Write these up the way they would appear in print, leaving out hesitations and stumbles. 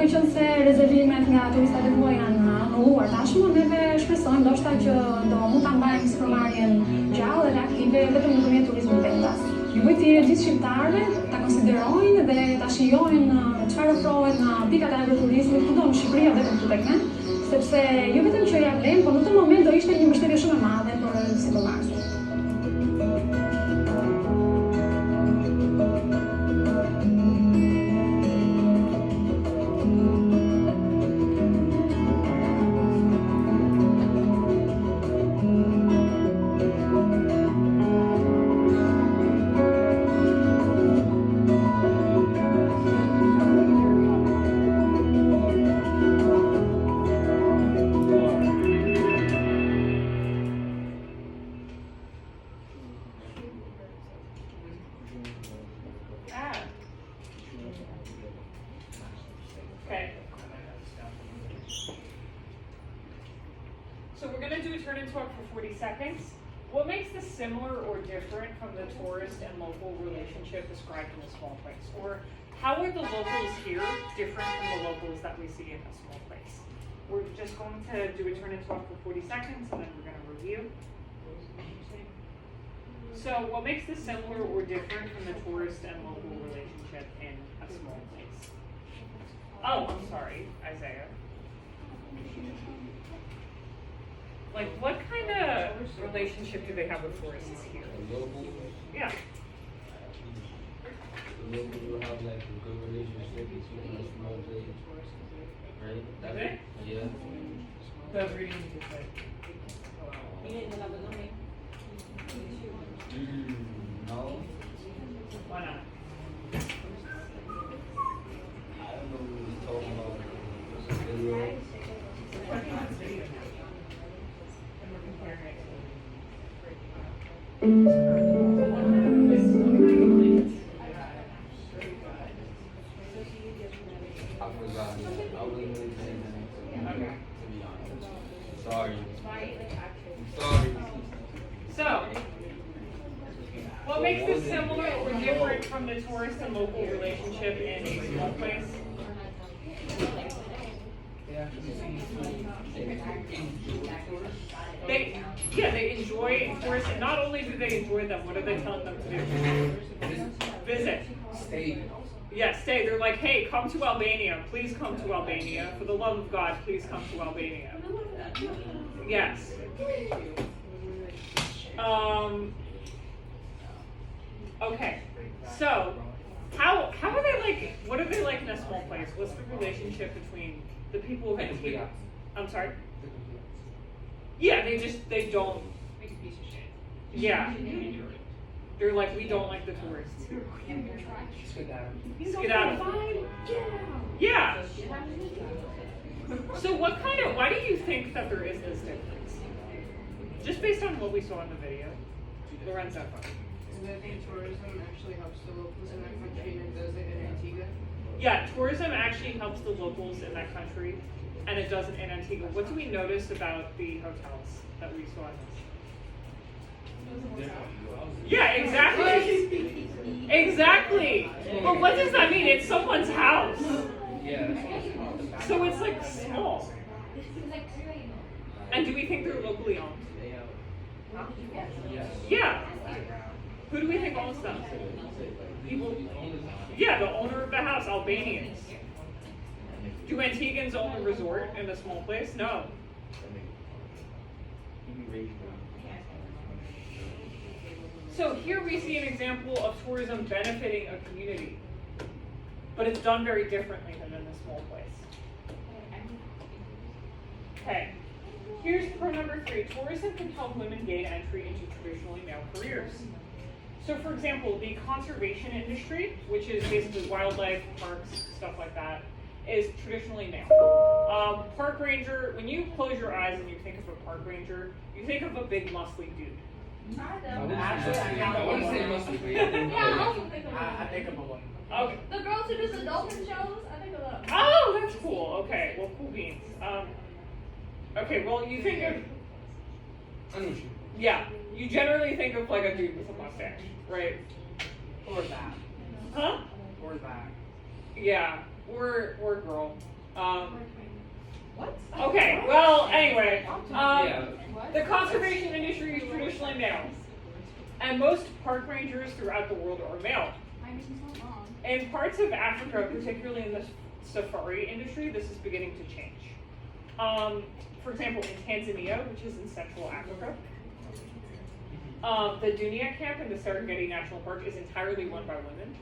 që nëse rezervimet nga turistat e huaj janë anulluar tashmë, neve shpresojmë ndoshta që do mund ta mbajmë sipërmarrjen gjallë dhe aktive vetëm nëpërmjet turizmit vendas. Ju bëj thirrje gjithë shqiptarëve ta konsiderojnë dhe ta shijojnë çfarë ofrohet në pikat e agroturizmit kudo në Shqipëri apo vetëm këtu tek ne, sepse jo vetëm që ja vlen, por në këtë moment do ishte një mbështetje shumë e madhe për sipërmarrësit. Okay. So we're going to do a turn and talk for 40 seconds. What makes this similar or different from the tourist and local relationship described in a small place? Or how are the locals here different from the locals that we see in a small place? We're just going to do a turn and talk for 40 seconds and then we're going to review. So what makes this similar or different from the tourist and local relationship in a small place? Oh, I'm sorry, Isaiah. Like, what kind of relationship do they have with tourists here? The local, Yeah. the local will have like a good relationship between a small place, right? Do they? Yeah. That's reading you just said. No, Why not? I don't know what he's talking about. What's the video? And we're comparing it I forgot. I wasn't really paying attention. Okay. To be honest. Sorry. Sorry. So, what makes this similar or different from the tourist and local relationship in a small place? They enjoy tourists, and not only do they enjoy them, what are they telling them to do? Visit. Stay. Yeah, stay. They're like, hey, come to Albania. Please come to Albania. For the love of God, please come to Albania. Yes. Okay. So, how are they like? What are they like in a small place? What's the relationship between the people of Antigua? I'm sorry. Yeah, they don't. Yeah. They're like, we don't like the tourists. Skedaddle. Yeah. So why do you think that there is this difference? Just based on what we saw in the video. Lorenzo. I think tourism actually helps the locals in that country and it does it in Antigua. Yeah, tourism actually helps the locals in that country, and it doesn't in Antigua. What do we notice about the hotels that we saw in this? Yeah, exactly. Exactly. But what does that mean? It's someone's house. Yeah. So it's like small. And do we think they're locally owned? Yes. Yeah. Who do we think owns them? People. Yeah, the owner of the house, Albanians. Do Antiguans own a resort in a small place? No. So here we see an example of tourism benefiting a community, but it's done very differently than in a small place. Okay, here's pro number 3. Tourism can help women gain entry into traditionally male careers. So for example, the conservation industry, which is basically wildlife, parks, stuff like that, is traditionally male. Park ranger, when you close your eyes and you think of a park ranger, you think of a big muscly dude. Actually, I wouldn't say mostly. Yeah, I also think of I think of a one. Okay. the girls who do the dolphin shows. I think of them. Oh, that's cool. Okay, well, cool beans. Okay, well, you think of, I know what you. yeah, you generally think of like a dude with a mustache, right? Or that. Huh? Or that. Yeah, or girl. What? Okay, well, anyway, Yeah. the conservation industry is traditionally male, and most park rangers throughout the world are male. In parts of Africa, particularly in the safari industry, this is beginning to change. For example, in Tanzania, which is in Central Africa, the Dunia camp in the Serengeti National Park is entirely run by women.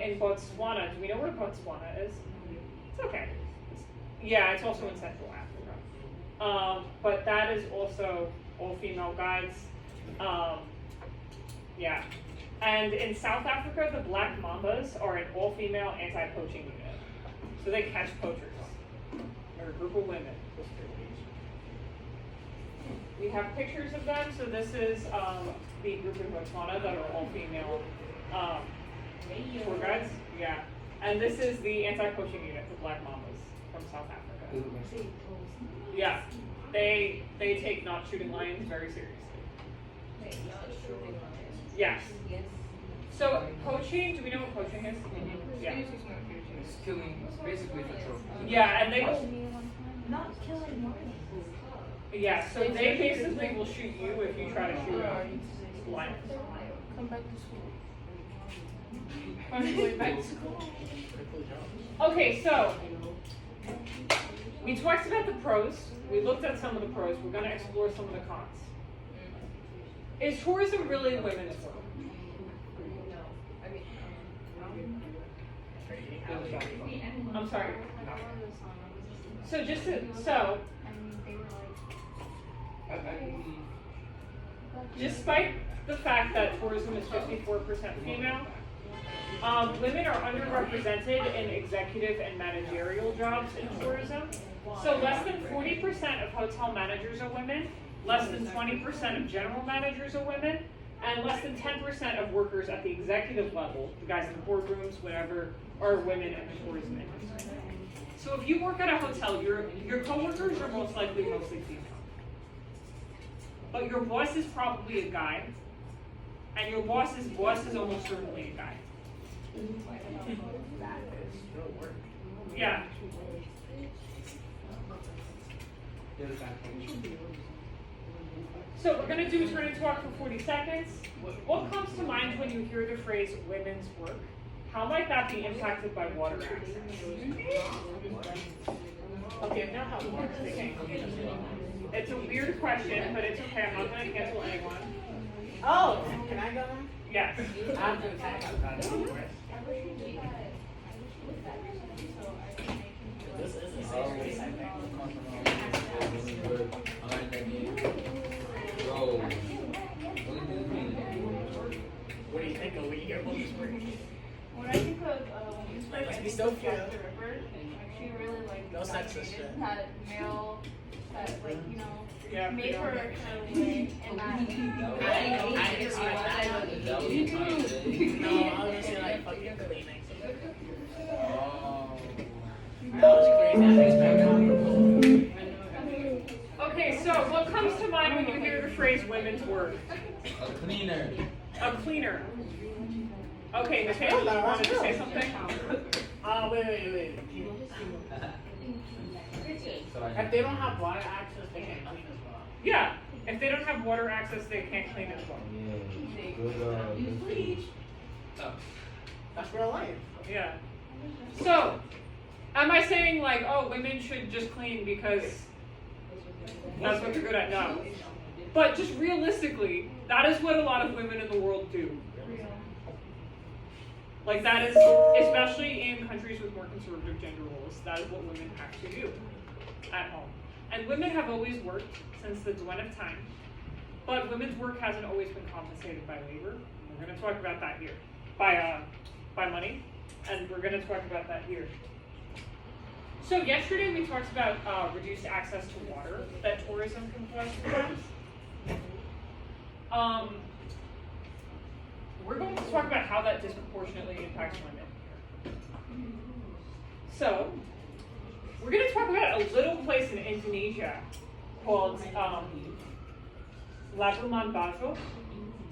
In Botswana, do we know where Botswana is? It's okay. Yeah, it's also in Central Africa. But that is also all female guides. Yeah. And in South Africa, the Black Mambas are an all-female anti-poaching unit. So they catch poachers. They're a group of women. We have pictures of them. So this is the group in Botswana that are all-female tour guides. Yeah. And this is the anti-poaching unit, the Black Mambas from South Africa. Yeah. They take not shooting lions very seriously. Yes. So poaching, do we know what poaching is? Yeah. It's killing, basically for trophy. Yeah, and they Not killing more. yeah, so they basically will shoot you if you try to shoot a lion. Come back to school. Find your way back to school. Okay, so we talked about the pros. We looked at some of the pros. We're going to explore some of the cons. Is tourism really women's work? I'm sorry. So despite the fact that tourism is 54% female, women are underrepresented in executive and managerial jobs in tourism. So less than 40% of hotel managers are women, less than 20% of general managers are women, and less than 10% of workers at the executive level, the guys in the boardrooms, whatever, are women in the tourism industry. So if you work at a hotel, your coworkers are most likely mostly female. But your boss is probably a guy, and your boss's boss is almost certainly a guy. Yeah. So we're going to do a turn and talk for 40 seconds. What comes to mind when you hear the phrase women's work? How might that be impacted by water access? Okay, if not how water it's a weird question, but it's okay. I'm not going to cancel anyone. Oh, can I go now? Yes. I'm doing that. This is a safe space, I think. What do you think of when you hear women's work? When I think of when Must be so cute. the river, she really like No sexist shit. had male that like Yeah, made her kind of way and not. I didn't expect that. No, I was gonna say like fucking cleaning. That was crazy. I didn't expect that. Okay, so what comes to mind when you hear the phrase women's work? A cleaner. A cleaner. Okay, Nathaniel, you wanted to say something? Wait. If they don't have water access, they can't clean as well. Yeah, if they don't have water access, they can't clean as well. Yeah. Good. That's real life. Yeah. So, am I saying like, oh, women should just clean because that's what they're good at? No. But just realistically, that is what a lot of women in the world do. Like that is, especially in countries with more conservative gender roles, that is what women have to do at home. And women have always worked since the dawn of time, but women's work hasn't always been compensated by labor. We're going to talk about that here, by money, and we're going to talk about that here. So yesterday we talked about reduced access to water that tourism can cause sometimes. We're going to talk about how that disproportionately impacts women. So, we're going to talk about a little place in Indonesia called Labuan Bajo.